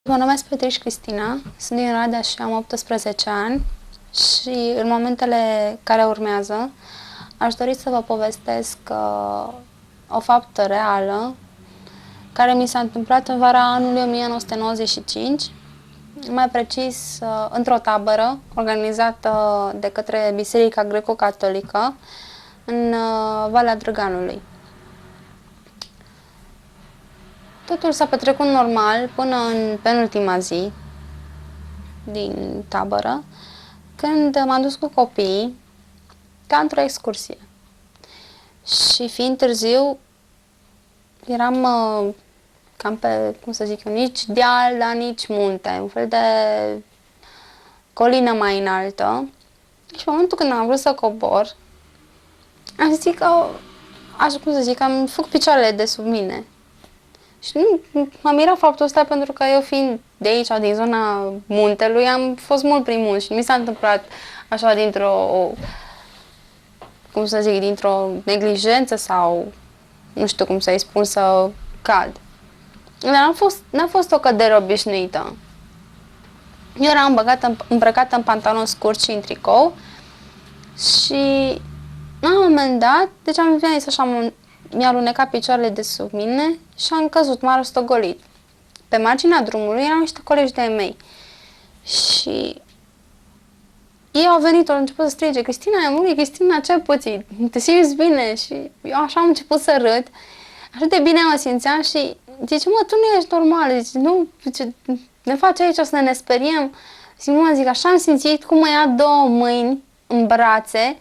Mă numesc Petriș Cristina, sunt din Oradea și am 18 ani și în momentele care urmează aș dori să vă povestesc o faptă reală care mi s-a întâmplat în vara anului 1995, mai precis într-o tabără organizată de către Biserica Greco-Catolică în Valea Drăganului. Totul s-a petrecut normal până în penultima zi din tabără, când m-am dus cu copiii ca într-o excursie. Și fiind târziu, eram cam pe, cum să zic eu, nici deal, dar nici munte, un fel de colină mai înaltă. Și în momentul când am vrut să cobor, am zis că, așa cum să zic, am făcut picioarele de sub mine. Și nu m-a mirat faptul ăsta pentru că eu fiind de aici, din zona muntelui, am fost mult prin munți și nu mi s-a întâmplat așa cum să zic, dintr-o neglijență sau nu știu cum să-i spun, să cad. Dar n-a fost o cădere obișnuită. Eu eram îmbrăcată în pantaloni scurți și în tricou și la un moment dat, deci am venit așa, mi-a alunecat picioarele de sub mine și am căzut, m-a rostogolit. Pe marginea drumului erau niște colegi de-ai mei și ei au venit, au început să strige: Cristina, e murit, Cristina, ce puțin, te simți bine? Și eu așa am început să râd, așa de bine mă simțeam și zice: mă, tu nu ești normal, zice, nu, zice, ne faci aici, o să ne speriem. Zic, așa am simțit cum mă ia două mâini în brațe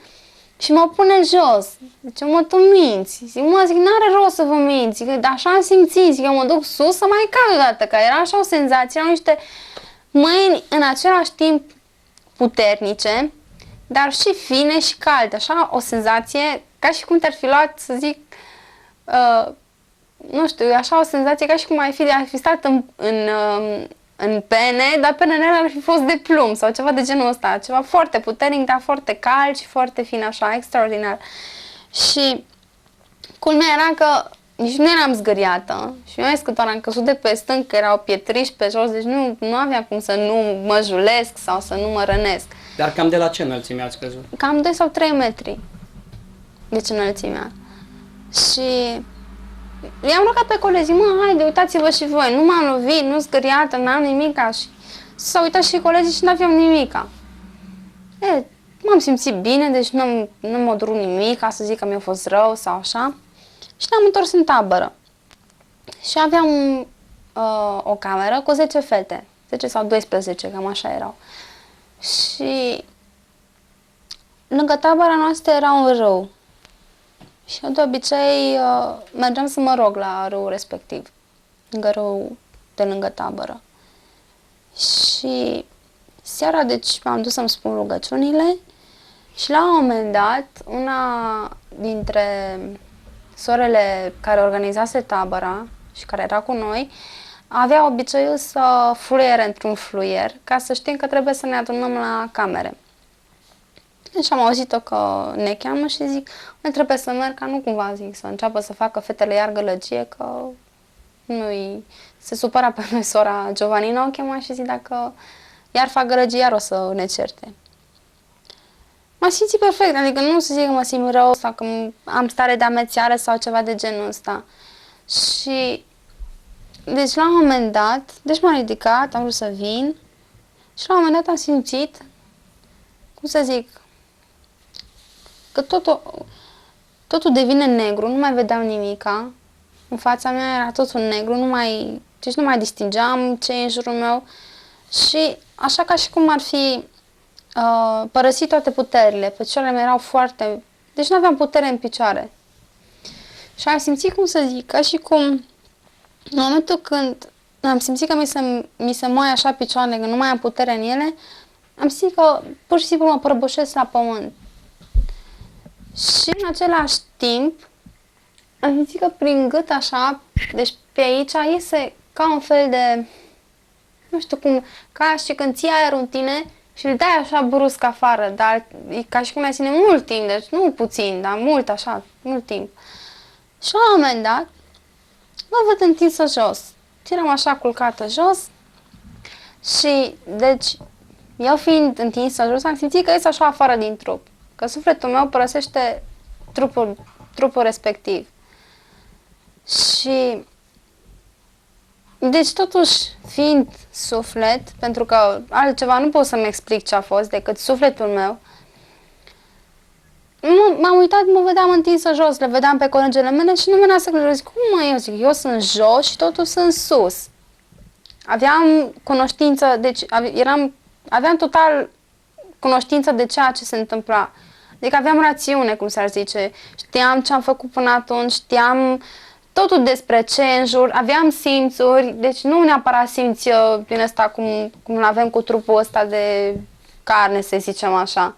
și mă pune jos. Zice: mă, tu minți. Zic, n-are rost să vă minți. Zic, dar așa am simțit. Zic, eu mă duc sus să mai cad odată, că era așa o senzație, erau niște mâini în același timp puternice, dar și fine și calde. Așa o senzație, ca și cum te-ar fi luat, să zic, nu știu, așa o senzație ca și cum ai fi stat în pene, dar penele ar fi fost de plumb sau ceva de genul ăsta, ceva foarte puternic, dar foarte cald și foarte fin, așa, extraordinar. Și culmea era că nici nu eram zgâriată și eu că doar am căzut de pe stâng, că erau pietriși pe jos, deci nu aveam cum să nu mă julesc sau să nu mă rănesc. Dar cam de la ce înălțime ați căzut? Cam 2 sau 3 metri, deci înălțimea. Și i-am rugat pe colegi, haide, uitați-vă și voi, nu m-am lovit, nu zgâriată, n-am nimica. Și s-au uitat și colegii și n-aveam nimica. M-am simțit bine, deci nu m-a durut nimic, ca să zic că mi-a fost rău sau așa. Și ne-am întors în tabără. Și aveam o cameră cu 10 fete, 10 sau 12, cam așa erau. Și lângă tabăra noastră era un râu. Și eu de obicei mergeam să mă rog la râul respectiv, lângă râul de lângă tabără. Și seara, deci, m-am dus să-mi spun rugăciunile și la un moment dat, una dintre sorele care organizase tabăra și care era cu noi, avea obiceiul să fluiere într-un fluier, ca să știm că trebuie să ne adunăm la camere. Deci am auzit-o că ne cheamă și zic, noi trebuie să merg, ca nu cumva, zic, să înceapă să facă fetele iar gălăgie, că se supăra pe noi sora Giovannina, o chema și zic, dacă iar fac gălăgie, iar o să ne certe. M-am simțit perfect, adică nu să zic că mă simt rău sau că am stare de amețiară sau ceva de genul ăsta. Și deci la un moment dat, deci m-am ridicat, am vrut să vin și la un moment dat am simțit, cum să zic, că totul devine negru, nu mai vedeam nimica, în fața mea era totul negru, deci nu mai distingeam ce e în jurul meu și așa ca și cum ar fi părăsit toate puterile, picioarele mele erau deci nu aveam putere în picioare. Și am simțit, cum să zic, ca și cum în momentul când am simțit că mi se moaie așa picioarele, că nu mai am putere în ele, am simțit că pur și simplu mă prăbușesc la pământ. Și în același timp am simțit că prin gât așa, deci pe aici iese ca un fel de, nu știu cum, ca și când ții aerul în tine și îl dai așa brusc afară, dar e ca și cum ai ține mult timp, deci nu puțin, dar mult așa, mult timp. Și la un moment dat mă văd întinsă jos. Eram așa culcată jos Și, deci, eu fiind întinsă jos, am simțit că ies așa afară din trup. Că sufletul meu părăsește trupul respectiv. Și, deci, totuși, fiind suflet, pentru că altceva nu pot să-mi explic ce a fost decât sufletul meu, m-am uitat, mă vedeam întinsă jos, le vedeam pe colegele mele și nu venea să cred. Zic, cum mă, eu zic, eu sunt jos și totul sunt sus. Aveam cunoștință, deci aveam total cunoștință de ceea ce se întâmpla. Adică aveam rațiune, cum s-ar zice. Știam ce am făcut până atunci, știam totul despre ce în jur, aveam simțuri, deci nu neapărat simți din ăsta cum avem cu trupul ăsta de carne, să zicem așa.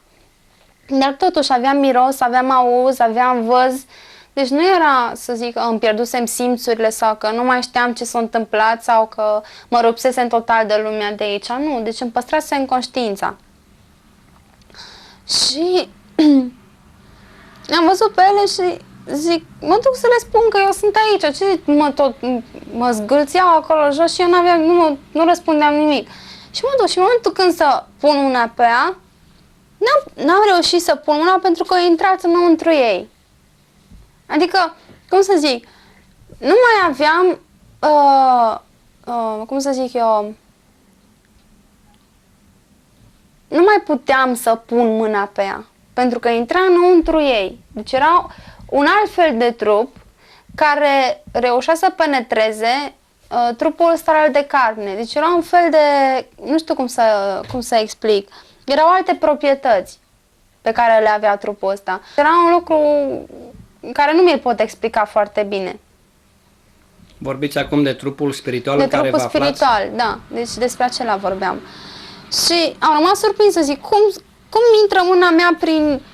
Dar totuși aveam miros, aveam auz, aveam văz. Deci nu era să zic că îmi pierdusem simțurile sau că nu mai știam ce s-a întâmplat sau că mă rupsesem total de lumea de aici. Nu, deci îmi păstrasem conștiința. Și am văzut pe ele și zic, mă duc să le spun că eu sunt aici. Ce mă zgâlțeau acolo jos și eu nu răspundeam nimic. Și mă duc și în momentul când să pun mâna pe ea, n-am reușit să pun mâna pentru că a intrat înăuntru ei. Adică, cum să zic, nu mai aveam, cum să zic eu, nu mai puteam să pun mâna pe ea, pentru că intra înăuntru ei. Deci era un alt fel de trup care reușea să penetreze trupul ăsta de carne. Deci era un fel de, nu știu cum să explic, erau alte proprietăți pe care le avea trupul ăsta. Era un lucru care nu mi-l pot explica foarte bine. Vorbiți acum de trupul spiritual în care vă aflați? De trupul spiritual, da. Deci despre acela vorbeam. Și am rămas surprinsă, zic, cum intră mâna mea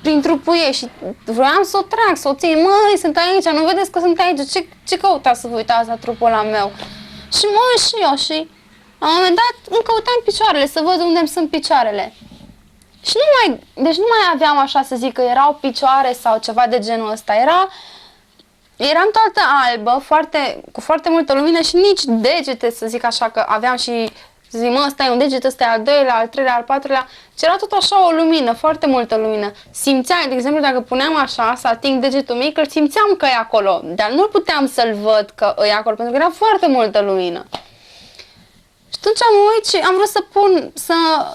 prin trupul ei și vroiam să o trag, să o țin. Măi, sunt aici, nu vedeți că sunt aici? Ce căutați să vă uitați la trupul ăla meu? Și mă uit și eu și la un moment dat îmi căutam picioarele, să văd unde sunt picioarele. Și deci nu mai aveam așa să zic că erau picioare sau ceva de genul ăsta. Eram toată albă, cu foarte multă lumină și nici degete, să zic așa, că aveam și, să zic, mă, ăsta e un deget, ăsta e al doilea, al treilea, al patrulea. Și era tot așa o lumină, foarte multă lumină. Simțeai, de exemplu, dacă puneam așa, să ating degetul mic, îl simțeam că e acolo, dar nu puteam să-l văd că e acolo, pentru că era foarte multă lumină. Și atunci am uit și am vrut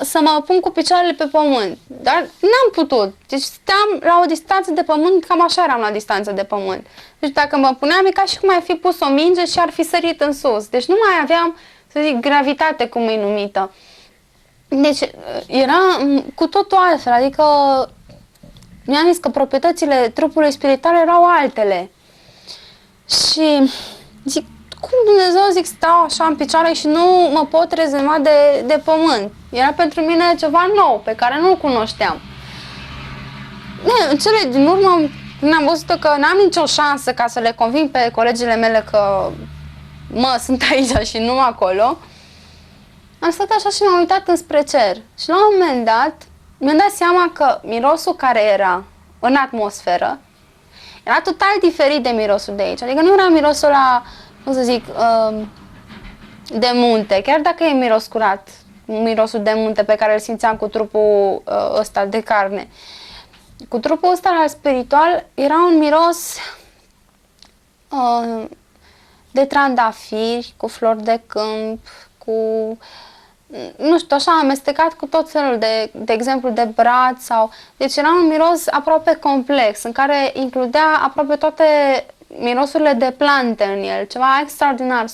să mă pun cu picioarele pe pământ, dar n-am putut. Deci stăteam la o distanță de pământ, cam așa eram la distanță de pământ. Deci dacă mă puneam, e ca și cum ai fi pus o minge și ar fi sărit în sus. Deci nu mai aveam, să zic, gravitate, cum e numită. Deci era cu totul altfel, adică mi-am zis că proprietățile trupului spiritual erau altele. Și zic, cum Dumnezeu, zic, stau așa în picioare și nu mă pot rezema de pământ. Era pentru mine ceva nou, pe care nu-l cunoșteam. În cele din urmă, când am văzut că n-am nicio șansă ca să le conving pe colegele mele că sunt aici și nu acolo, am stat așa și m-am uitat înspre cer. Și la un moment dat mi-am dat seama că mirosul care era în atmosferă era total diferit de mirosul de aici. Adică nu era mirosul ăla, cum să zic, de munte, chiar dacă e miros curat, mirosul de munte pe care îl simțeam cu trupul ăsta de carne. Cu trupul ăsta spiritual era un miros de trandafiri, cu flori de câmp, cu, nu știu, așa amestecat cu tot felul de exemplu, de braț sau... Deci era un miros aproape complex, în care includea aproape toate mirosurile de plante în el, ceva extraordinar,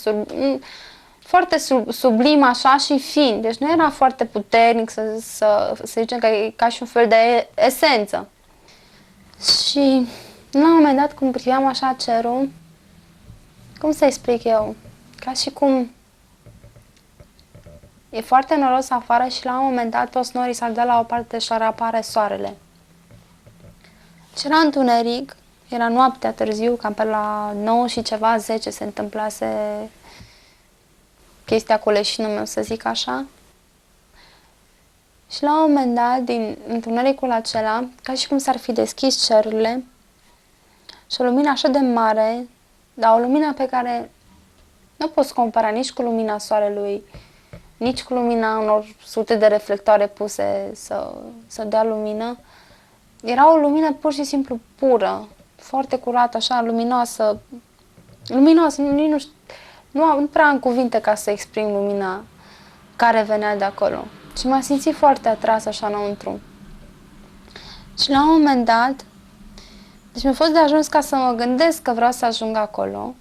foarte sublim așa și fin. Deci nu era foarte puternic să zicem că e ca și un fel de esență. Și la un moment dat, când priveam așa cerul, cum să explic eu? Ca și cum e foarte noros afară și la un moment dat toți norii s-ar da la o parte și ar apare soarele. Și era întuneric, era noaptea târziu, cam pe la 9 și ceva, 10 se întâmplase chestia cu leșinul meu, să zic așa. Și la un moment dat, din întunericul acela, ca și cum s-ar fi deschis cerurile și o lumină așa de mare, dar o lumină pe care nu poți compara nici cu lumina soarelui nici cu lumina unor sute de reflectoare puse să dea lumină. Era o lumină pur și simplu pură, foarte curată, așa, luminoasă. Luminoasă, nu prea am cuvinte ca să exprim lumina care venea de acolo. Și m-a simțit foarte atras așa înăuntru. Și la un moment dat, deci mi-a fost de ajuns ca să mă gândesc că vreau să ajung acolo.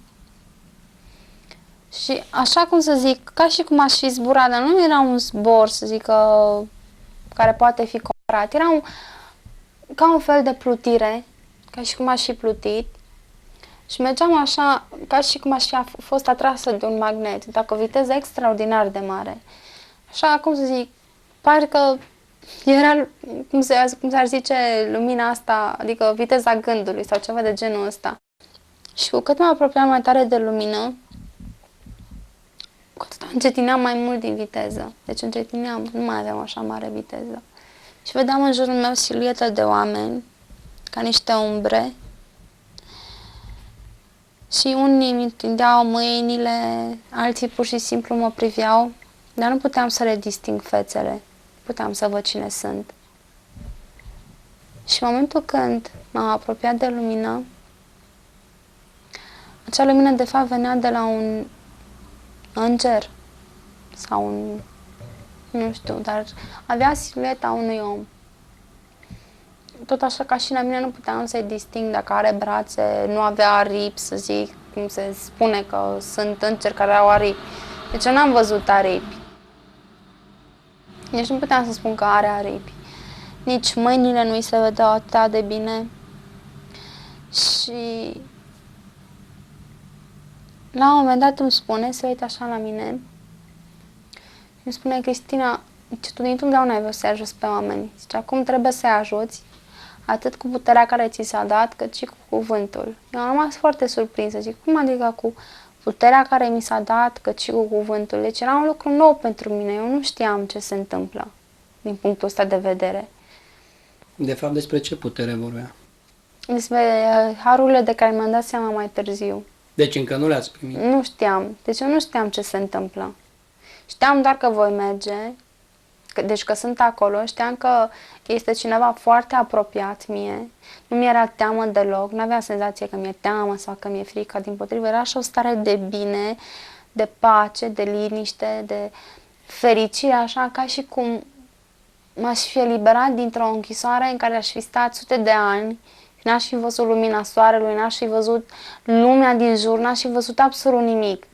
Și așa cum să zic, ca și cum aș fi zburat, dar nu era un zbor, să zic, care poate fi comparat. Era ca un fel de plutire, ca și cum aș fi plutit. Și mergeam așa, ca și cum aș fi fost atrasă de un magnet, dar cu o viteză extraordinar de mare. Așa, cum să zic, parcă era, cum s-ar zice, lumina asta, adică viteza gândului sau ceva de genul ăsta. Și cu cât mă apropiam mai tare de lumină, cu atât încetineam mai mult din viteză. Deci încetineam, nu mai aveam așa mare viteză. Și vedeam în jurul meu siluete de oameni, ca niște umbre. Și unii îmi întindeau mâinile, alții pur și simplu mă priveau, dar nu puteam să le disting fețele. Puteam să văd cine sunt. Și în momentul când m-am apropiat de lumină, acea lumină de fapt venea de la un înger sau un, nu știu, dar avea silueta unui om. Tot așa ca și la mine nu puteam să-i disting dacă are brațe, nu avea aripi, să zic, cum se spune că sunt îngeri care au aripi. Deci eu n-am văzut aripi. Deci nu puteam să spun că are aripi. Nici mâinile nu-i se vedeau atât de bine. Și la un moment dat îmi spune, se uită așa la mine și îmi spune: Cristina, tu dintotdeauna ai vrut să-i ajuți pe oameni. Zice, acum trebuie să-i ajuți atât cu puterea care ți s-a dat, cât și cu cuvântul. Eu am rămas foarte surprinsă. Zic, cum adică cu puterea care mi s-a dat, cât și cu cuvântul? Deci era un lucru nou pentru mine. Eu nu știam ce se întâmplă din punctul ăsta de vedere. De fapt, despre ce putere vorbea? Despre harurile de care mi-am dat seama mai târziu. Deci încă nu le-ați primit? Nu știam. Deci eu nu știam ce se întâmplă. Știam doar că voi merge, deci că sunt acolo, știam că este cineva foarte apropiat mie, nu mi-era teamă deloc, nu aveam senzație că mi-e teamă sau că mi-e frică, dimpotrivă, era așa o stare de bine, de pace, de liniște, de fericire, așa ca și cum m-aș fi eliberat dintr-o închisoare în care aș fi stat sute de ani, n-aș fi văzut lumina soarelui, n-aș fi văzut lumea din jur, n-aș fi văzut absolut nimic,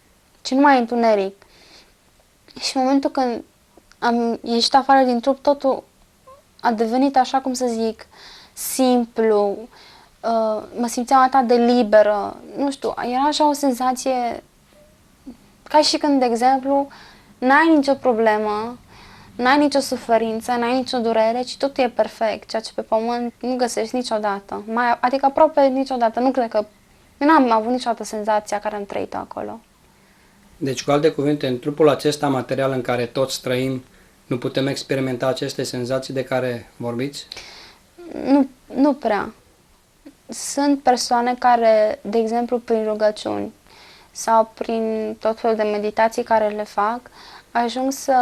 ci numai întuneric. Și în momentul când am ieșit afară din trup, totul a devenit, așa cum să zic, simplu, mă simțeam atât de liberă, nu știu, era așa o senzație ca și când, de exemplu, n-ai nicio problemă, n-ai nicio suferință, n-ai nicio durere, ci totul e perfect, ceea ce pe pământ nu găsești niciodată, adică aproape niciodată, nu cred că, eu n-am avut niciodată senzația care am trăit acolo. Deci, cu alte cuvinte, în trupul acesta material în care toți trăim, nu putem experimenta aceste senzații de care vorbiți? Nu prea. Sunt persoane care, de exemplu, prin rugăciuni sau prin tot felul de meditații care le fac, ajung să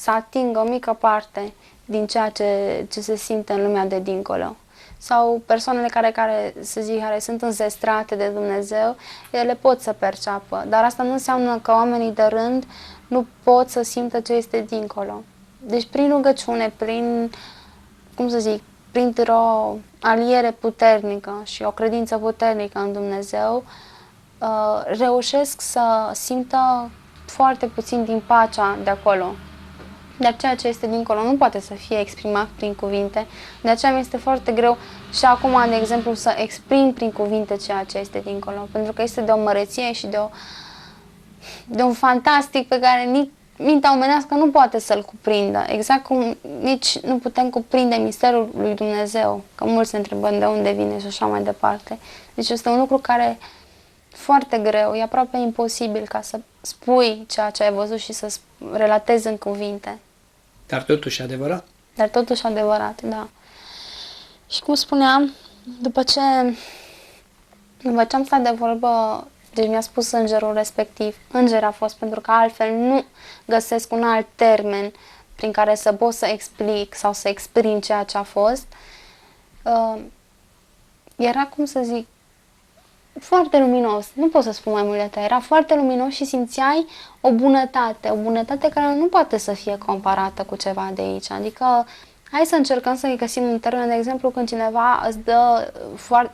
atingă o mică parte din ceea ce se simte în lumea de dincolo. Sau persoanele care, să zic, care sunt înzestrate de Dumnezeu, ele pot să perceapă. Dar asta nu înseamnă că oamenii de rând nu pot să simtă ce este dincolo. Deci prin rugăciune, cum să zic, printr-o aliere puternică și o credință puternică în Dumnezeu, reușesc să simtă foarte puțin din pacea de acolo. Dar ceea ce este dincolo nu poate să fie exprimat prin cuvinte. De aceea mi este foarte greu și acum, de exemplu, să exprim prin cuvinte ceea ce este dincolo. Pentru că este de o măreție și de un fantastic pe care nici mintea omenească nu poate să-l cuprindă. Exact cum nici nu putem cuprinde misterul lui Dumnezeu. Că mulți se întrebă de unde vine și așa mai departe. Deci este un lucru care foarte greu, e aproape imposibil ca să spui ceea ce ai văzut și să relatezi în cuvinte. Dar totuși adevărat? Dar totuși adevărat, da. Și cum spuneam, după ce am stat de vorbă Deci mi-a spus îngerul respectiv. Înger a fost, pentru că altfel nu găsesc un alt termen prin care să pot să explic sau să exprim ceea ce a fost. Era, cum să zic, foarte luminos. Nu pot să spun mai mult de atât. Era foarte luminos și simțeai o bunătate care nu poate să fie comparată cu ceva de aici. Adică, hai să încercăm să găsim un termen, de exemplu, când cineva îți dă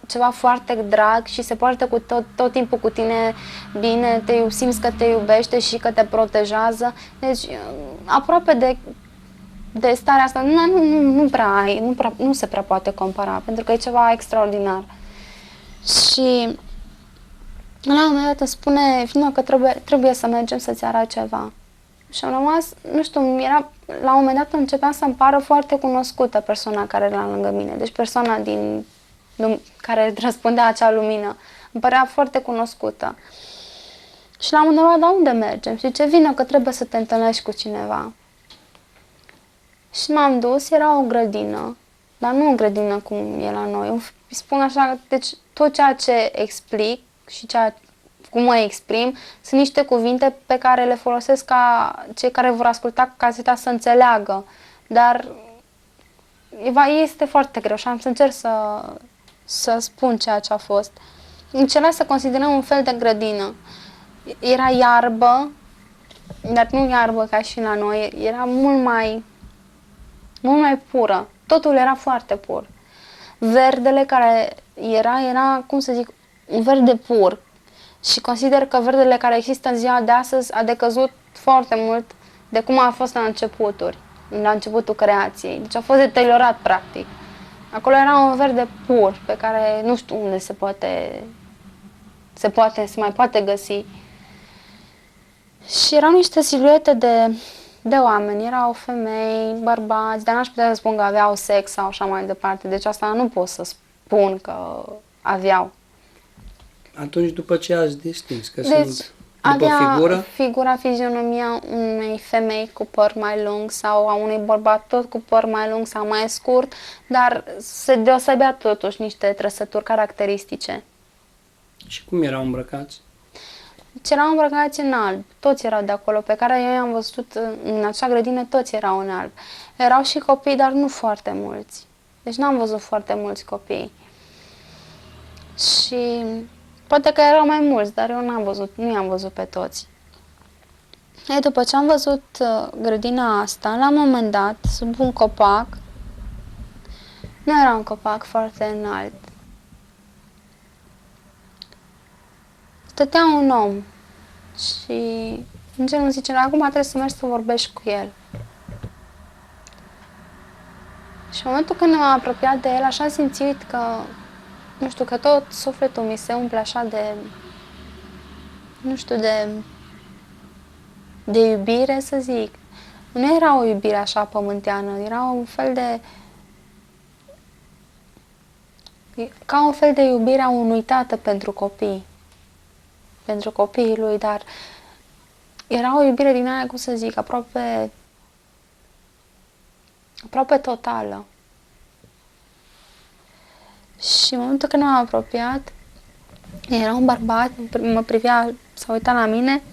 ceva foarte drag și se poartă cu tot timpul cu tine bine, simți că te iubește și că te protejează. Deci, aproape de starea asta nu se prea poate compara, pentru că e ceva extraordinar. Și la un moment dat îmi spune, Vino, că trebuie să mergem să-ți arăt ceva. Și am rămas, nu știu, la un moment dat începea să-mi pară foarte cunoscută persoana care era lângă mine. Deci persoana care răspundea acea lumină. Îmi părea foarte cunoscută. Și la un moment dat, dar unde mergem? Și zice, Vino, că trebuie să te întâlnești cu cineva. Și m-am dus, era o grădină, dar nu o grădină cum e la noi. Îi spun așa, deci tot ceea ce explic și cum mă exprim sunt niște cuvinte pe care le folosesc ca cei care vor asculta caseta să înțeleagă. Dar este foarte greu și am să încerc să spun ceea ce a fost. Încerc să considerăm un fel de grădină. Era iarbă, dar nu iarbă ca și la noi, era mult mai pură. Totul era foarte pur. Verdele care era, cum să zic, un verde pur. Și consider că verdele care există în ziua de astăzi a decăzut foarte mult de cum a fost la începutul creației. Deci a fost deteriorat, practic. Acolo era un verde pur, pe care nu știu unde se mai poate găsi. Și erau niște siluete de oameni, erau femei, bărbați, dar n-aș putea să spun că aveau sex sau așa mai departe. Deci asta nu pot să spun că aveau. Atunci după ce ați distins? Că sunt după fizionomia unei femei cu păr mai lung sau a unui bărbat tot cu păr mai lung sau mai scurt, dar se deosebea totuși niște trăsături caracteristice. Și cum erau îmbrăcați? Erau îmbrăcați în alb, toți erau de acolo, pe care eu i-am văzut în acea grădină, toți erau în alb. Erau și copii, dar nu foarte mulți. Deci n-am văzut foarte mulți copii. Și poate că erau mai mulți, dar eu nu i-am văzut pe toți. După ce am văzut grădina asta, la un moment dat, sub un copac, nu era un copac foarte înalt, stătea un om și îngerul zice, acum trebuie să mergi să vorbești cu el. Și în momentul când m-am apropiat de el, așa am simțit că, nu știu, că tot sufletul mi se umple așa de iubire, să zic. Nu era o iubire așa pământeană, era un fel ca un fel de iubire a unui tată pentru copii. Pentru copiii lui, dar era o iubire din aia, cum să zic, aproape totală. Și în momentul când m-am apropiat, era un bărbat, mă privea, s-a uitat la mine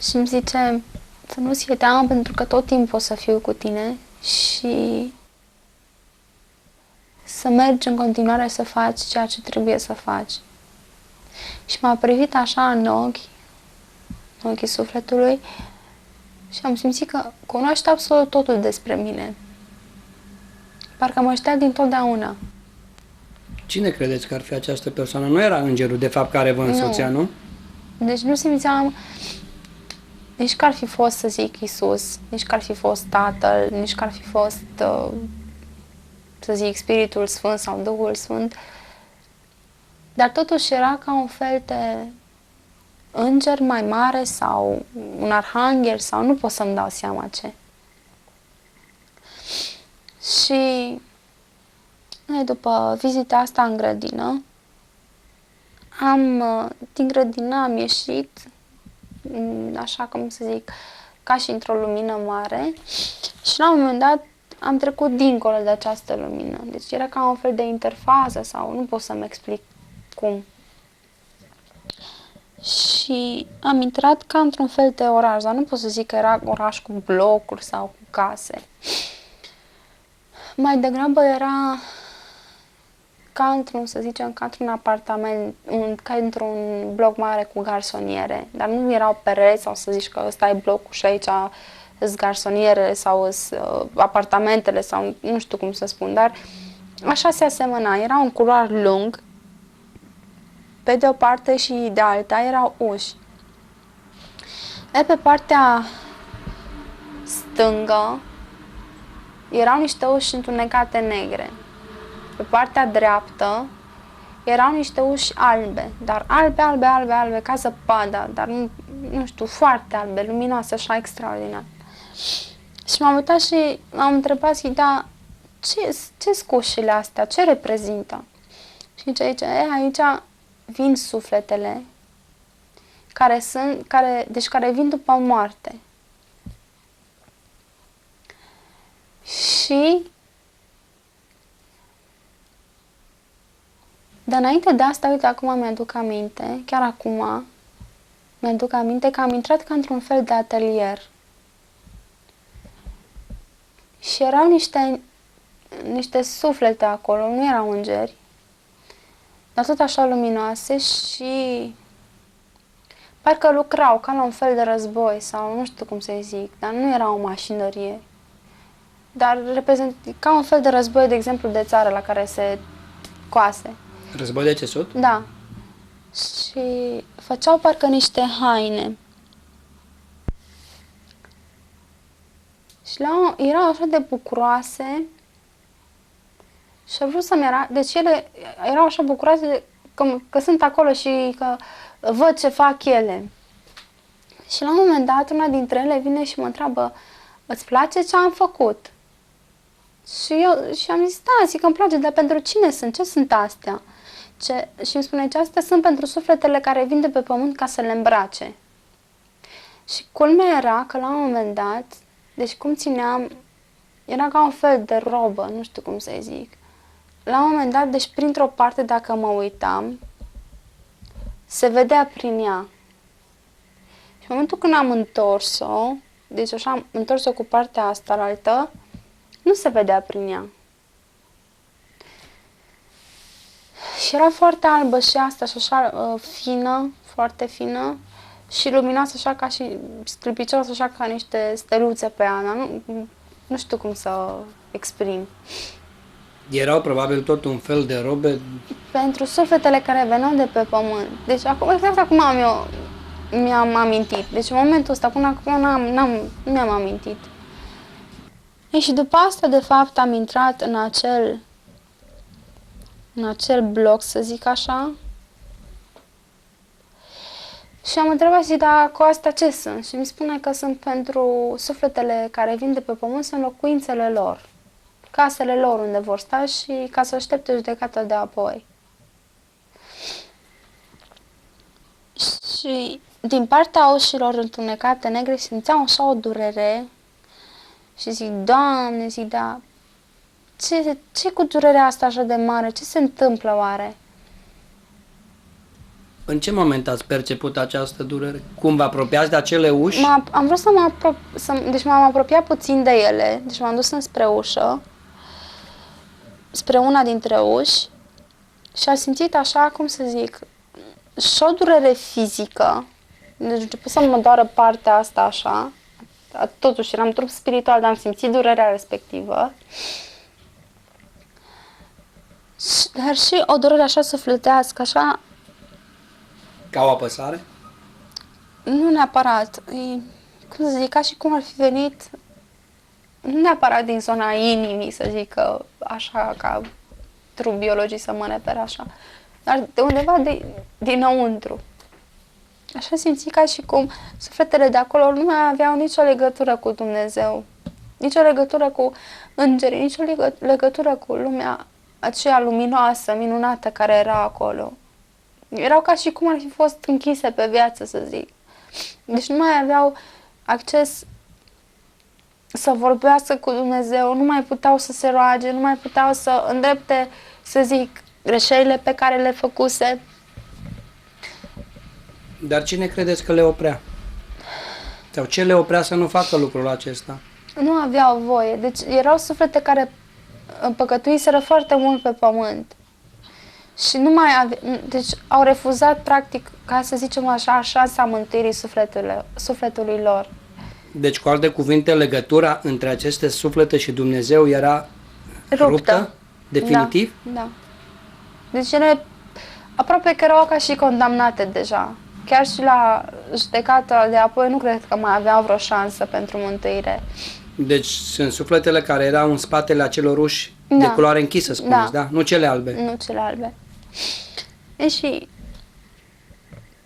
și îmi zice să nu-ți fie teamă pentru că tot timpul o să fiu cu tine și să mergi în continuare să faci ceea ce trebuie să faci. Și m-a privit așa în ochii sufletului și am simțit că cunoaște absolut totul despre mine. Parcă mă știa dintotdeauna. Cine credeți că ar fi această persoană? Nu era îngerul, de fapt, care vă însoțea, nu? Deci nu simțeam nici că ar fi fost, să zic, Iisus, nici că ar fi fost Tatăl, nici că ar fi fost, să zic, Spiritul Sfânt sau Duhul Sfânt. Dar totuși era ca un fel de înger mai mare sau un arhanghel sau nu pot să-mi dau seama ce. Și după vizita asta în grădină, din grădină am ieșit, așa cum să zic, ca și într-o lumină mare și la un moment dat am trecut dincolo de această lumină. Deci era ca un fel de interfază sau nu pot să-mi explic cum. și am intrat ca într-un fel de oraș, dar nu pot să zic că era oraș cu blocuri sau cu case. Mai degrabă era ca într-un, să zicem, ca într-un apartament, ca într-un bloc mare cu garsoniere, dar nu erau pereți sau să zici că ăsta e blocul și aici sunt garsonierele sau apartamentele sau nu știu cum să spun, dar așa se asemăna. Era un culoar lung, pe de o parte și de alta erau uși. Pe partea stângă erau niște uși întunecate negre. Pe partea dreaptă erau niște uși albe, dar albe, ca zăpada, dar nu știu, foarte albe, luminoase, așa extraordinar. Și m-am uitat și m-am întrebat, da, ce sunt ușile astea, ce reprezintă? Și aici vin sufletele care vin după moarte. Și dar înainte de asta, uite, acum mi-aduc aminte, chiar acum mi-aduc aminte că am intrat ca într-un fel de atelier. Și erau niște suflete acolo, nu erau îngeri, dar tot așa luminoase și parcă lucrau ca la un fel de război sau nu știu cum să-i zic, dar nu era o mașinărie. Dar ca un fel de război, de exemplu, de țară la care se coase. Război de țesut? Da. Și făceau parcă niște haine. Și erau așa de bucuroase și au vrut să-mi arate. Deci ele erau așa bucuroase că sunt acolo și că văd ce fac ele. Și la un moment dat, una dintre ele vine și mă întreabă, îți place ce am făcut? Și am zis, da, zic că îmi place, dar pentru cine sunt? Ce sunt astea? Și îmi spune, astea sunt pentru sufletele care vin de pe pământ ca să le îmbrace. Și culmea era că la un moment dat, deci cum țineam, era ca un fel de robă, nu știu cum să-i zic. La un moment dat, deci printr-o parte, dacă mă uitam, se vedea prin ea. Și în momentul când am întors-o, deci așa am întors-o cu partea asta la altă, nu se vedea prin ea. Și era foarte albă și asta și așa fină, foarte fină și luminoasă așa ca și sclipicioasă așa ca niște steluțe pe ea, dar nu știu cum să exprim. Erau probabil tot un fel de robe pentru sufletele care veneau de pe pământ. Deci acum, exact acum mi-am amintit. Deci în momentul ăsta, până acum nu mi-am amintit. Și după asta, de fapt, am intrat în acel bloc, să zic așa. Și am întrebat, zic, dar cu asta ce sunt? Și mi spune că sunt pentru sufletele care vin de pe pământ, sunt locuințele lor. Casele lor unde vor sta și ca să aștepte judecata de apoi. Și din partea ușilor întunecate negre simțeam așa o durere și zic, Doamne, zic, da, ce cu durerea asta așa de mare? Ce se întâmplă oare? În ce moment ați perceput această durere? Cum vă apropiați de acele uși? Am vrut deci m-am apropiat puțin de ele, deci m-am dus înspre ușă, spre una dintre uși și am simțit așa, cum să zic, și o durere fizică, deci început să mă doară partea asta așa, totuși eram trup spiritual, dar am simțit durerea respectivă, dar și o durere așa sufletească, așa. Ca o apăsare? Nu neapărat, cum să zic, ca și cum ar fi venit, nu neapărat din zona inimii, să zic, că așa, ca trup biologii să mă refer așa, dar de undeva dinăuntru. Așa simți ca și cum sufletele de acolo nu mai aveau nicio legătură cu Dumnezeu, nicio legătură cu îngerii, nicio legătură cu lumea aceea luminoasă, minunată care era acolo. Erau ca și cum ar fi fost închise pe viață, să zic. Deci nu mai aveau acces să vorbească cu Dumnezeu, nu mai puteau să se roage, nu mai puteau să îndrepte, să zic, greșelile pe care le făcuse. Dar cine credeți că le oprea? Sau ce le oprea să nu facă lucrul acesta? Nu aveau voie. Deci erau suflete care păcătuiseră foarte mult pe pământ. Și nu mai deci au refuzat, practic, ca să zicem așa, șansa mântuirii sufletului lor. Deci, cu alte cuvinte, legătura între aceste suflete și Dumnezeu era ruptă? Definitiv? Da, da. Deci ele aproape că erau ca și condamnate deja. Chiar și la judecata de apoi nu cred că mai aveau vreo șansă pentru mântuire. Deci sunt sufletele care erau în spatele acelor uși de culoare închisă, spuneți, da? Nu cele albe. Nu cele albe. Și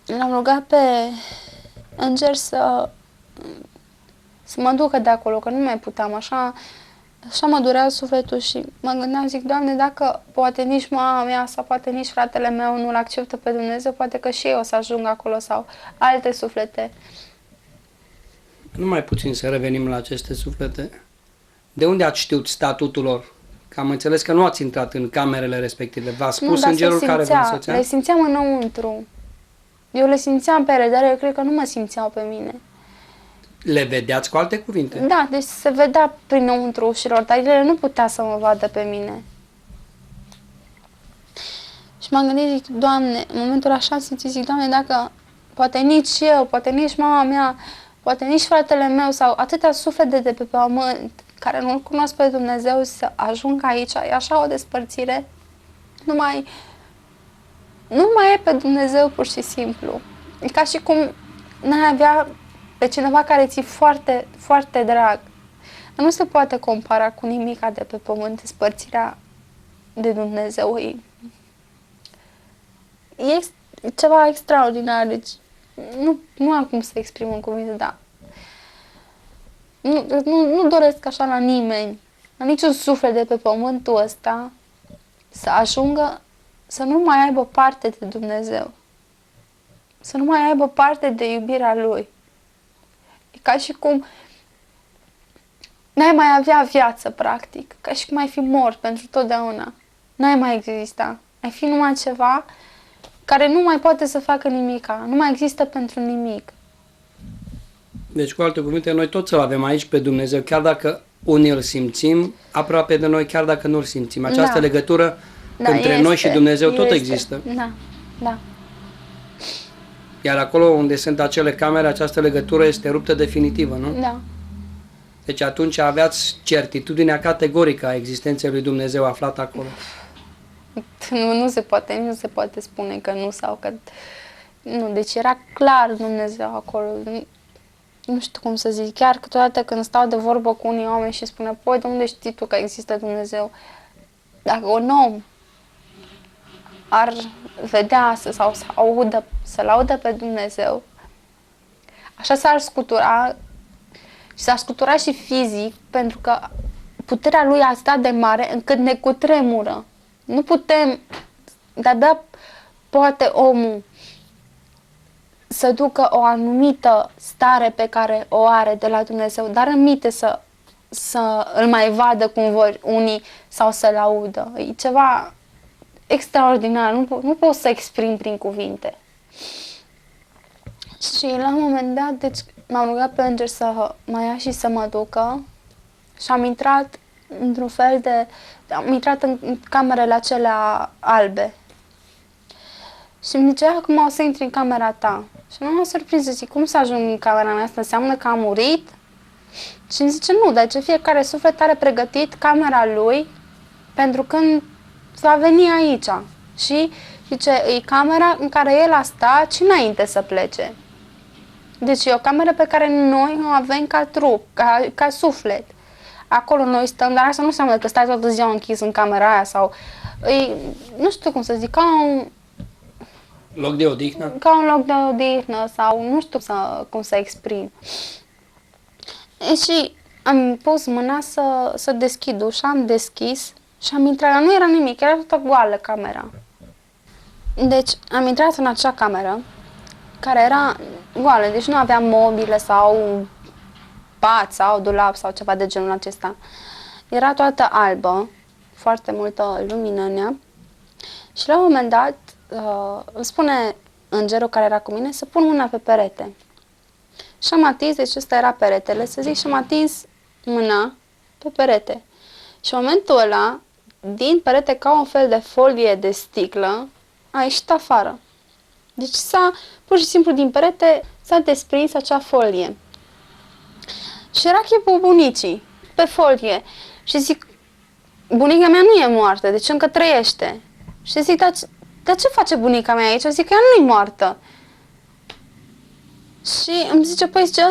l-am rugat pe înger să mă ducă de acolo, că nu mai puteam, așa mă durea sufletul și mă gândeam, zic, Doamne, dacă poate nici mama mea sau poate nici fratele meu nu-L acceptă pe Dumnezeu, poate că și eu o să ajung acolo sau alte suflete. Numai puțin să revenim la aceste suflete. De unde ați știut statutul lor? Că am înțeles că nu ați intrat în camerele respective. V-a spus îngerul care vă însoțea? Le simțeam înăuntru. Eu le simțeam pe ele, dar eu cred că nu mă simțeau pe mine. Le vedeați cu alte cuvinte? Da, deci se vedea prinăuntru ușilor, dar ele nu putea să mă vadă pe mine. Și m-am gândit, zic, Doamne, în momentul așa am simțit, zic, Doamne, dacă poate nici eu, poate nici mama mea, poate nici fratele meu sau atâtea suflete de pe pământ care nu-L cunosc pe Dumnezeu să ajung aici, e așa o despărțire, nu mai e pe Dumnezeu pur și simplu. E ca și cum n-ai avea pe cineva care ți-e foarte, foarte drag. Nu se poate compara cu nimica de pe pământ, despărțirea de Dumnezeu. E ceva extraordinar, deci nu am cum să exprim în cuvinte, dar nu doresc așa la nimeni, la niciun suflet de pe pământul ăsta să ajungă să nu mai aibă parte de Dumnezeu, să nu mai aibă parte de iubirea Lui. E ca și cum n-ai mai avea viață, practic, ca și cum ai fi mort pentru totdeauna. N-ai mai exista. Ai fi numai ceva care nu mai poate să facă nimica, nu mai există pentru nimic. Deci, cu alte cuvinte, noi toți îl avem aici pe Dumnezeu, chiar dacă unii îl simțim aproape de noi, chiar dacă nu îl simțim. Această legătură între noi și Dumnezeu tot există. Da, da. Iar acolo unde sunt acele camere, această legătură este ruptă definitivă, nu? Da. Deci atunci aveați certitudinea categorică a existenței lui Dumnezeu aflat acolo. Nu se poate spune că nu sau că... Nu, deci era clar Dumnezeu acolo. Nu știu cum să zic. Chiar câteodată când stau de vorbă cu unii oameni și spune, păi, de unde știi tu că există Dumnezeu? Dacă un om ar vedea sau să-L audă pe Dumnezeu, așa s-ar scutura și s-ar scutura și fizic, pentru că puterea Lui a stat de mare încât ne cutremură. Nu putem, de-abia poate omul să ducă o anumită stare pe care o are de la Dumnezeu, dar îmite să îl mai vadă cum vor unii sau să-L audă. E ceva extraordinar, nu pot să exprim prin cuvinte. Și la un moment dat, deci m-am rugat pe înger să mă ia și să mă ducă și am intrat într-un fel de... Am intrat în camerele acelea albe. Și îmi zicea, acum o să intri în camera ta. Și m-am surprins, zic, cum să ajung în camera mea? Asta înseamnă că am murit? Și îmi zice, nu, dar ce fiecare suflet are pregătit camera lui pentru când va veni aici. Și zice, e camera în care el a stat și înainte să plece. Deci e o cameră pe care noi o avem ca trup, ca suflet. Acolo noi stăm, dar asta nu înseamnă că stai toată ziua închis în camera aia sau... nu știu cum să zic, ca un... Loc de odihnă? Ca un loc de odihnă sau nu știu cum să exprim. Și am pus mâna să deschid ușa, am deschis și am intrat, dar nu era nimic, era toată goală camera. Deci am intrat în acea cameră care era goală, deci nu avea mobile sau pat sau dulap sau ceva de genul acesta. Era toată albă, foarte multă lumină în ea și la un moment dat îmi spune îngerul care era cu mine să pun mâna pe perete. Și am atins, deci ăsta era peretele, să zic, și am atins mâna pe perete. Și în momentul ăla, din perete, ca un fel de folie de sticlă, a ieșit afară. Deci pur și simplu din perete s-a desprins acea folie. Și era chipul bunicii, pe folie. Și zic, bunica mea nu e moartă, deci încă trăiește. Și zic, dar ce face bunica mea aici? Zic, ea nu e moartă. Și îmi zice, păi, zice,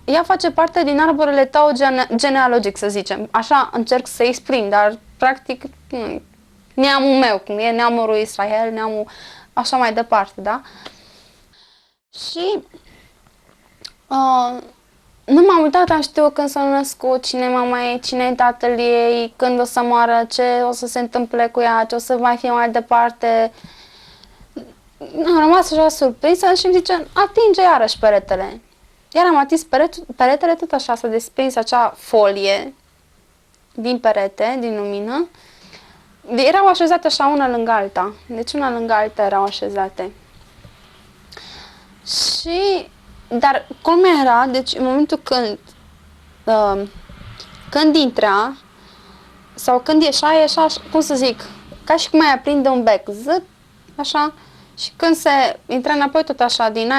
ea face parte din arborele tău genealogic, să zicem. Așa încerc să exprim, dar practic neamul meu, cum e neamul lui Israel, neamul așa mai departe, da? Și nu m-am uitat, am știut când s-a născut, cine e mama ei, cine e tatăl ei, când o să moară, ce o să se întâmple cu ea, ce o să mai fie mai departe. Am rămas așa surprinsă și îmi zice, atinge iarăși peretele. Iar am atins peretele, tot așa s-a desprins acea folie din perete, din lumină. Erau așezate așa una lângă alta, deci una lângă alta erau așezate. Dar cum era, deci în momentul când intra sau când ieșea, cum să zic, ca și cum ai aprinde un bec, zât, așa, și când se intra înapoi tot așa, din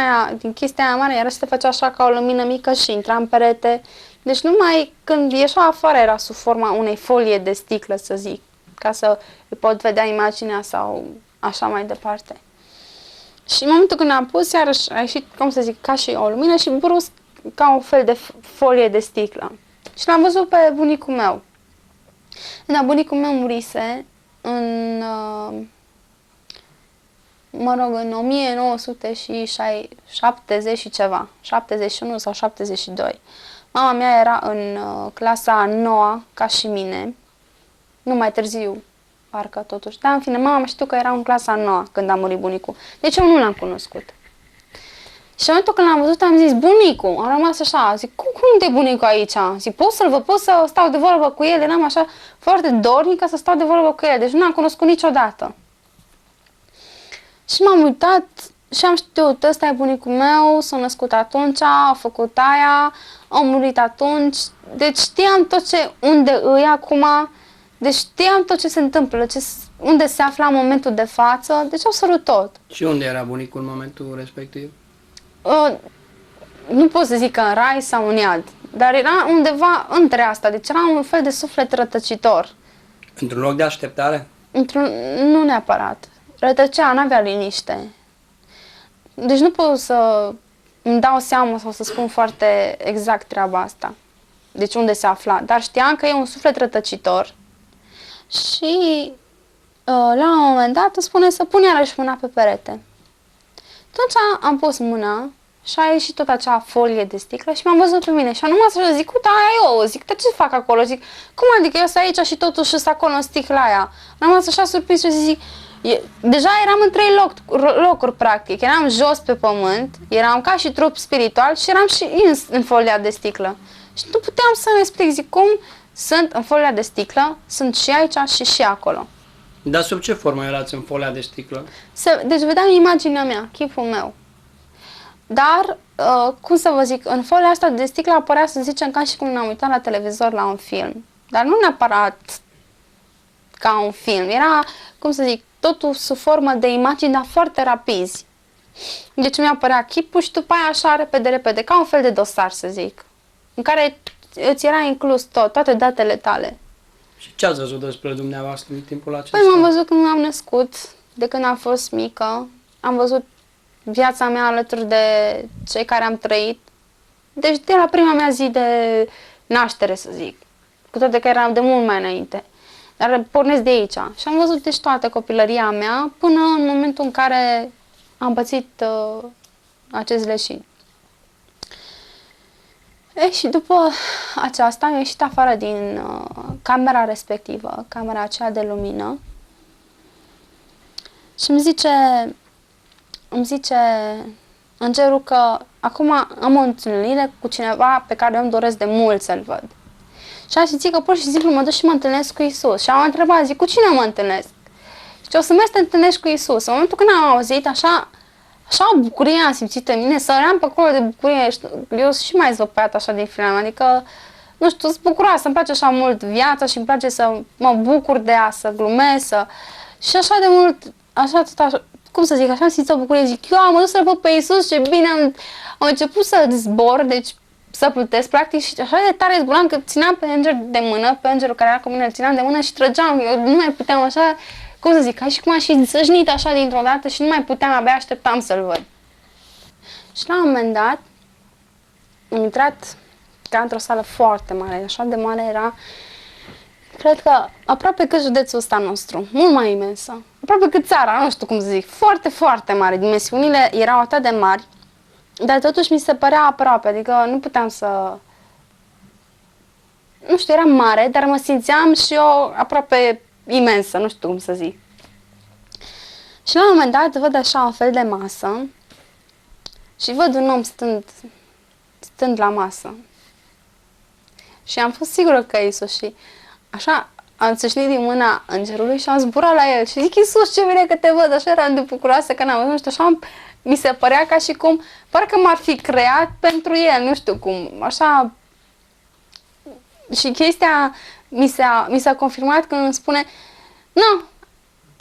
chestia aia mare, iar se făcea așa ca o lumină mică și intra în perete. Deci numai când ieșea afară era sub forma unei folie de sticlă, să zic, ca să îi pot vedea imaginea sau așa mai departe. Și în momentul când am pus, iarăși a ieșit, cum să zic, ca și o lumină și brusc ca un fel de folie de sticlă. Și l-am văzut pe bunicul meu. Dar bunicul meu murise în 1970 și ceva, 71 sau 72. Mama mea era în clasa a 9-a, ca și mine, nu mai târziu, parcă totuși. Dar în fine, mama știu că era în clasa a 9-a când a murit bunicul. Deci eu nu l-am cunoscut. Și în momentul când l-am văzut am zis, bunicul, am rămas așa, zic, cum de bunicul aici? Zic, pot să-l văd, pot să stau de vorbă cu el? Eram așa foarte dornică să stau de vorbă cu el, deci nu l-am cunoscut niciodată. Și m-am uitat și am știut, ăsta e bunicul meu, s-a născut atunci, a făcut aia, a murit atunci, deci știam tot unde îi acum, deci știam tot ce se întâmplă, unde se afla în momentul de față, deci au sărut tot. Și unde era bunicul în momentul respectiv? Nu pot să zic că în rai sau în iad, dar era undeva între asta, deci era un fel de suflet rătăcitor. Într-un loc de așteptare? Nu neapărat. Rătăcea, n-avea liniște. Deci nu pot să îmi dau seama sau să spun foarte exact treaba asta. Deci unde se afla. Dar știam că e un suflet rătăcitor și la un moment dat îmi spune să pun iarăși mâna pe perete. Atunci am pus mâna și a ieșit tot acea folie de sticlă și m-am văzut pe mine și am rămas așa, zic, uite, aia eu, zic, dar ce fac acolo? Zic, cum adică eu sunt aici și totuși sunt acolo în sticla aia? Am rămas așa surprins și zic, deja eram în 3 locuri, practic. Eram jos pe pământ, eram ca și trup spiritual și eram și în folia de sticlă. Și nu puteam să-mi explic, zic, cum sunt în folia de sticlă, sunt și aici și acolo. Dar sub ce formă erați în folia de sticlă? Deci vedeam imaginea mea, chipul meu. Dar, cum să vă zic, în folia asta de sticlă apărea, să zicem, ca și cum ne-am uitat la televizor la un film. Dar nu neapărat ca un film. Era, cum să zic, totul sub formă de imagini, dar foarte rapizi. Deci mi-a apărea chipul și după aia așa repede, ca un fel de dosar, să zic, în care îți era inclus toate datele tale. Și ce ați văzut despre dumneavoastră în timpul acesta? Păi m-am văzut când m-am născut, de când am fost mică, am văzut viața mea alături de cei care am trăit. Deci de la prima mea zi de naștere, să zic, cu toate că eram de mult mai înainte. Dar pornesc de aici. Și am văzut deci toată copilăria mea până în momentul în care am pățit acest leșin. Și după aceasta am ieșit afară din camera respectivă, camera aceea de lumină, și îmi zice îngerul că acum am o întâlnire cu cineva pe care eu îmi doresc de mult să-l văd. Și așa zic că pur și simplu mă duc și mă întâlnesc cu Iisus. Și am întrebat, zic, cu cine mă întâlnesc? Și o să mergi să te întâlnești cu Iisus. În momentul când am auzit așa, așa o bucurie am simțit în mine, săream pe acolo de bucurie. Eu sunt și mai zvăpăiată așa din film, adică, nu știu, sunt bucuroasă, îmi place așa mult viața și îmi place să mă bucur de ea, să glumesc, și așa de mult, așa tot așa, cum să zic, așa am simțit o bucurie, zic, eu am dus să-L văd pe Iisus, ce bine, am început să zbor, deci să plutesc, practic, și așa de tare zburam că țineam pe înger de mână, pe îngerul care era cu mine, îl țineam de mână și trăgeam, eu nu mai puteam așa, cum să zic, ca și cum aș fi zăjnit așa dintr-o dată și nu mai puteam, abia așteptam să-L văd. Și la un moment dat am intrat ca într-o sală foarte mare, așa de mare era, cred că aproape cât județul ăsta nostru, mult mai imensă, aproape cât țara, nu știu cum să zic, foarte, foarte mare, dimensiunile erau atât de mari, dar totuși mi se părea aproape, adică nu puteam să, nu știu, era mare, dar mă simțeam și eu aproape imensă, nu știu cum să zic. Și la un moment dat văd așa un fel de masă și văd un om stând la masă. Și am fost sigură că e Iisus și așa am țâșnit din mâna îngerului și am zburat la el și zic, Iisus, ce bine că te văd, așa eram de bucuroasă că n-am văzut, nu știu, așa mi se părea ca și cum, parcă m-ar fi creat pentru el, nu știu cum, așa. Și chestia mi s-a confirmat când îmi spune, nu,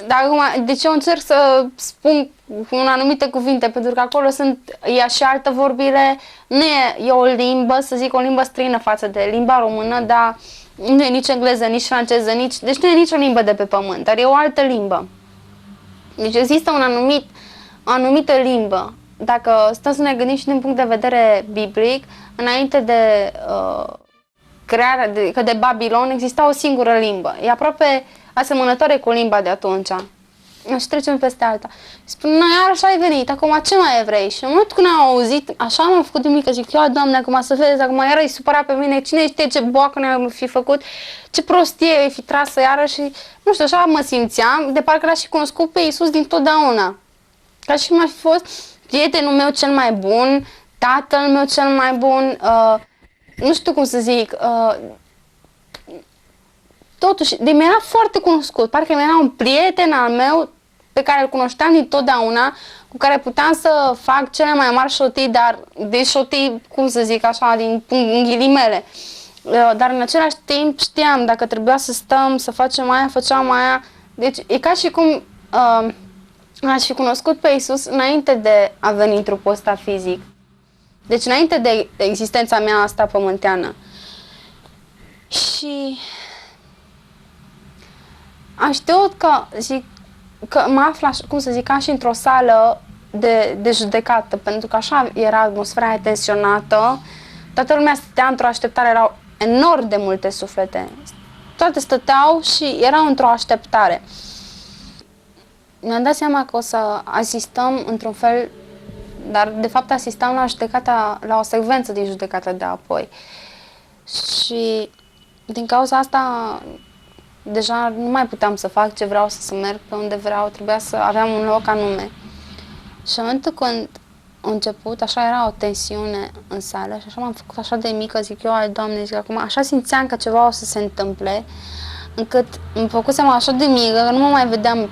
dar acum, de ce eu încerc să spun un anumite cuvinte, pentru că acolo e și altă vorbire, nu e o limbă, să zic, o limbă străină față de limba română, dar nu e nici engleză, nici franceză, deci nu e nicio limbă de pe pământ, dar e o altă limbă. Deci există o anumită limbă. Dacă stăm să ne gândim și din punct de vedere biblic, înainte de crearea de Babilon exista o singură limbă. E aproape asemănătoare cu limba de atunci. Și trecem peste alta. Spun, noi iar așa ai venit, acum ce mai vrei? Și în momentul când am auzit, așa m-am făcut de mică, zic, eu, Doamne, acum să vezi, acum iar îi supăra pe mine, cine știe ce boacă ne-am fi făcut, ce prostie îi fi trasă iară și, nu știu, așa mă simțeam, de parcă l-aș fi cunoscut pe Iisus dintotdeauna. Ca și cum ar fi fost prietenul meu cel mai bun, tatăl meu cel mai bun, nu știu cum să zic, totuși, de mi-era foarte cunoscut, parcă mi-era un prieten al meu pe care îl cunoșteam dintotdeauna, cu care puteam să fac cele mai mari șotii, dar de șotii, cum să zic așa, din ghilimele. Dar în același timp știam, dacă trebuia să stăm, să facem aia, făceam aia. Deci e ca și cum aș fi cunoscut pe Iisus înainte de a veni în trupul ăsta fizic. Deci înainte de existența mea asta pământeană. Și am știut că mă aflu, cum să zic, ca și într-o sală de judecată, pentru că așa era atmosfera tensionată, toată lumea stătea într-o așteptare, erau enorm de multe suflete. Toate stăteau și erau într-o așteptare. Mi-am dat seama că o să asistăm într-un fel, dar de fapt asistam la o secvență din judecată de apoi. Și din cauza asta deja nu mai puteam să fac ce vreau, să merg pe unde vreau, trebuia să aveam un loc anume. Și în momentul când a început, așa era o tensiune în sală și așa m-am făcut așa de mică, zic eu, ai Doamne, zic acum, așa simțeam că ceva o să se întâmple, încât îmi făcusem așa de mică, că nu mă mai vedeam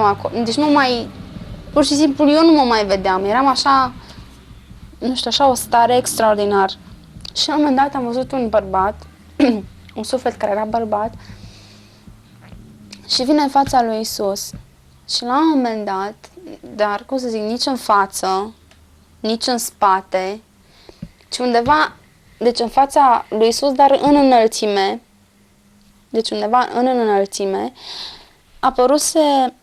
acolo, deci pur și simplu eu nu mă mai vedeam, eram așa, nu știu, așa o stare extraordinar. Și la un moment dat am văzut un bărbat, un suflet care era bărbat, și vine în fața lui Iisus. Și la un moment dat, dar cum să zic, nici în față, nici în spate, ci undeva, deci în fața lui Iisus, dar în înălțime, deci undeva în înălțime, apăruse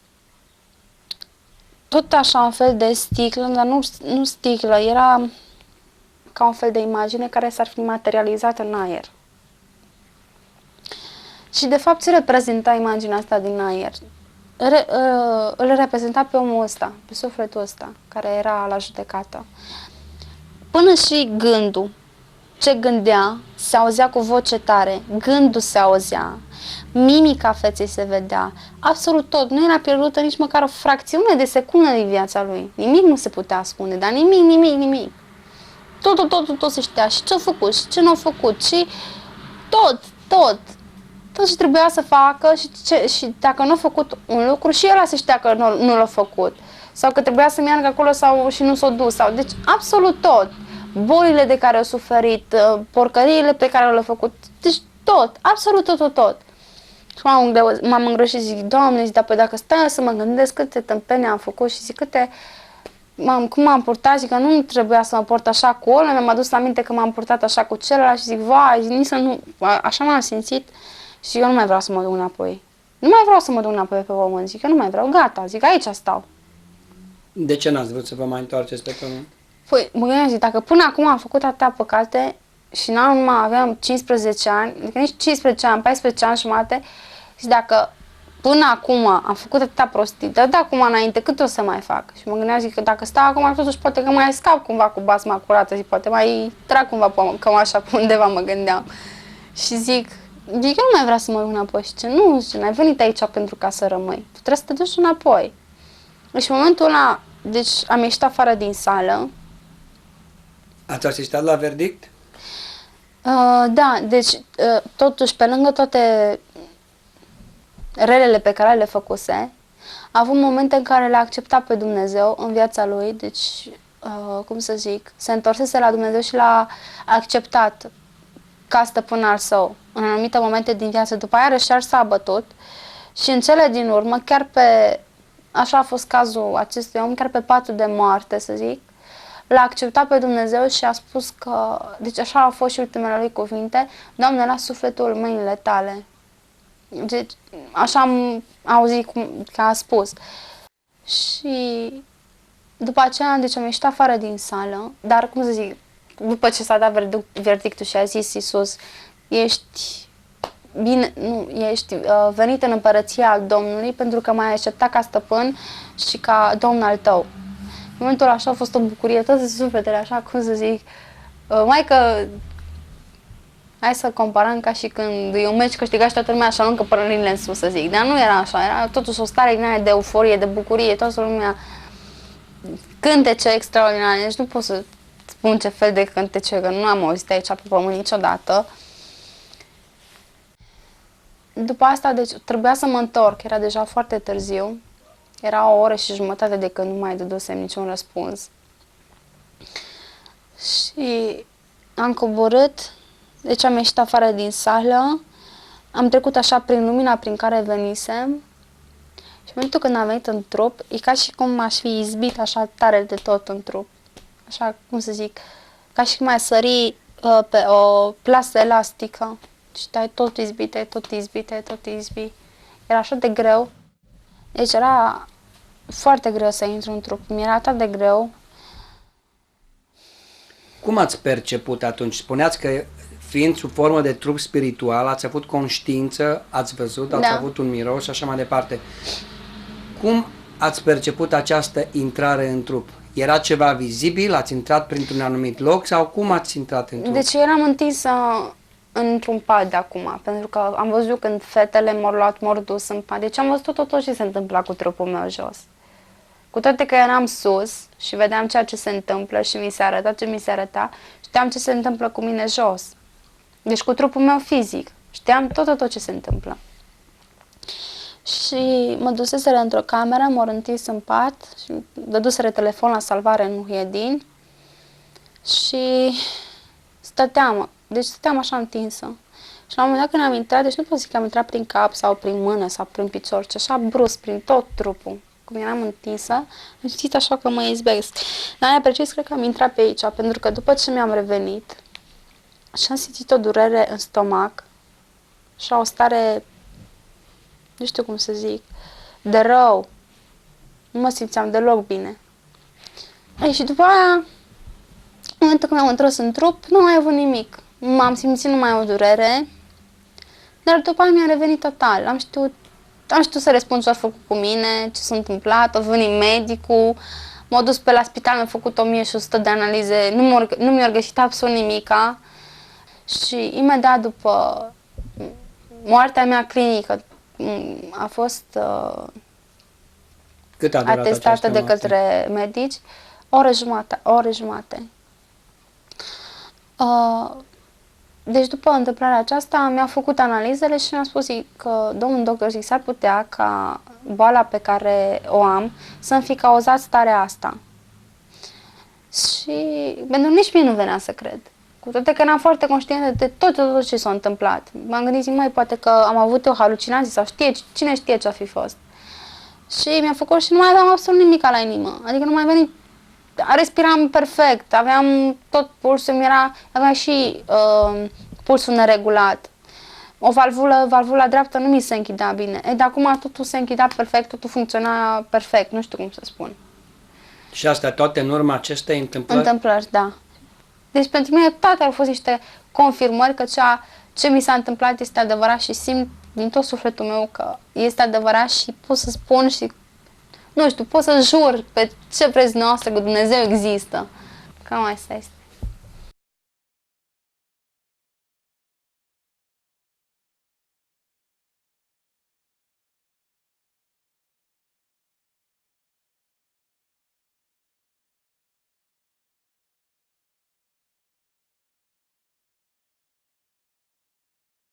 tot așa un fel de sticlă, dar nu sticlă, era ca un fel de imagine care s-ar fi materializat în aer. Și de fapt ce reprezenta imaginea asta din aer? Îl reprezenta pe omul ăsta, pe sufletul ăsta, care era la judecată. Până și gândul, ce gândea, se auzea cu voce tare, gândul se auzea, mimica feței se vedea, absolut tot, nu era pierdută nici măcar o fracțiune de secundă din viața lui. Nimic nu se putea spune, dar nimic. Tot se știa și ce-a făcut și ce n-a făcut și tot ce trebuia să facă și dacă nu a făcut un lucru și el se știa că nu l-a făcut. sau că trebuia să meargă acolo și nu s-o dus. Deci absolut tot. Bolile de care au suferit, porcăriile pe care le-au făcut, deci tot, absolut tot. Și m-am îngrășit și zic, Doamne, zic, dar dacă stai să mă gândesc câte tâmpene am făcut și zic cum m-am purtat, zic că nu trebuia să mă port așa cu ăla, mi-am adus aminte că m-am purtat așa cu celălalt și zic, vai, nici să nu, așa m-am simțit și eu nu mai vreau să mă duc înapoi. Nu mai vreau să mă duc înapoi pe pământ, zic, eu nu mai vreau, gata, zic, aici stau. De ce n-ați vrut să vă mai întoarceți pe pământ? Păi, mă gândeam, zic, dacă până acum am făcut atâtea păcate și numai aveam 15 ani, adică nici 15 ani, 14 ani jumate, și dacă până acum am făcut atâta prostii, dar de acum înainte cât o să mai fac? Și mă gândeam, zic, că dacă stau acum, totuși poate că mai scap cumva cu basma curată, zic, poate mai trag cumva cămașa pe undeva, mă gândeam. Și zic, eu nu mai vreau să mă duc înapoi. Și ce, nu, zice, n-ai venit aici pentru ca să rămâi. Tu trebuie să te duci înapoi. Și în momentul ăla, deci am ieșit afară din sală. Ați asistat la verdict? Da, deci totuși pe lângă toate relele pe care le făcuse, a avut momente în care l-a acceptat pe Dumnezeu în viața lui, deci, cum să zic, se întorsese la Dumnezeu și l-a acceptat ca stăpân al său în anumite momente din viață. După aia și s-a abătut și în cele din urmă, chiar pe, așa a fost cazul acestui om, chiar pe patul de moarte, să zic, l-a acceptat pe Dumnezeu și a spus că, deci așa au fost și ultimele lui cuvinte, Doamne, las sufletul în mâinile tale. Deci, așa am auzit că a spus. Și după aceea, deci am ieșit afară din sală, dar, cum să zic, după ce s-a dat verdictul și a zis Iisus, ești bine, nu, ești venit în împărăția Domnului pentru că m-ai acceptat ca stăpân și ca Domn al tău. În momentul așa a fost o bucurie, toate sufletele, așa, cum să zic, mai că hai să comparăm ca și când e un meci câștigat și toată lumea așa aruncă părălinile în sus, să zic. Dar nu era așa, era totuși o stare din aia de euforie, de bucurie, toată lumea cântece extraordinare. Deci nu pot să spun ce fel de cântece, că nu am auzit aici pe pământ niciodată. După asta, deci, trebuia să mă întorc, era deja foarte târziu. Era o oră și jumătate de când nu mai dădusem niciun răspuns. Și am coborât, deci am ieșit afară din sală, am trecut așa prin lumina prin care venisem și în momentul când am venit în trup, e ca și cum m-aș fi izbit așa tare de tot în trup. Așa, cum să zic, ca și cum ai sări pe o plasă elastică și te-ai tot izbit, tot izbit. Era așa de greu. Deci era foarte greu să intru în trup. Mi-era atât de greu. Cum ați perceput atunci? Spuneați că fiind sub formă de trup spiritual, ați avut conștiință, ați văzut, ați avut un miros și așa mai departe. Cum ați perceput această intrare în trup? Era ceva vizibil? Ați intrat printr-un anumit loc sau cum ați intrat în trup? Deci eram întinsă într-un pat de acum, pentru că am văzut când fetele m-au dus în pat. Deci am văzut tot ce se întâmpla cu trupul meu jos. Cu toate că eram sus și vedeam ceea ce se întâmplă și mi se arăta ce mi se arăta, știam ce se întâmplă cu mine jos. Deci cu trupul meu fizic. Știam tot ce se întâmplă. Și mă duseseră într-o cameră, m-au întins în pat și dăduseră telefon la salvare în Muhiedin și stăteam. Deci stăteam așa întinsă. Și la un moment dat când am intrat, deci nu pot zic că am intrat prin cap sau prin mână sau prin picior, ci așa brusc, prin tot trupul. Cum eram întinsă, am simțit așa că mă izbesc. Dar mai precis, cred că am intrat pe aici, pentru că după ce mi-am revenit și am simțit o durere în stomac și o stare, nu știu cum să zic, de rău. Nu mă simțeam deloc bine. Ei, și după aia, în momentul când m-am întors în trup, nu mai avut nimic. M-am simțit numai o durere, dar după aia mi-a revenit total. Am știut să răspund ce a făcut cu mine, ce s-a întâmplat, a venit medicul, m-a dus pe la spital, mi-a făcut 1100 de analize, nu mi-a găsit absolut nimica și imediat după moartea mea clinică a fost atestată de către medici, o oră jumate. Deci după întâmplarea aceasta mi-a făcut analizele și mi-a spus că domnul doctor, zic, s-ar putea ca boala pe care o am să-mi fi cauzat starea asta. Și pentru nici mie nu venea să cred. Cu toate că eram foarte conștientă de tot ce s-a întâmplat. M-am gândit, zic, mai poate că am avut o halucinație sau cine știe ce a fi fost. Și mi-a făcut și nu mai aveam absolut nimic la inimă. Adică nu mai venit, respiram perfect, aveam tot pulsul, aveam și pulsul neregulat. O valvula dreaptă nu mi se închidea bine. De acum totul se închidea perfect, totul funcționa perfect, nu știu cum să spun. Și astea toate în urma acestei întâmplări? Întâmplări, da. Deci pentru mine toate au fost niște confirmări că ce mi s-a întâmplat este adevărat și simt din tot sufletul meu că este adevărat și pot să spun și, nu știu, pot să jur pe ce vreți noastră că Dumnezeu există. Cam asta este.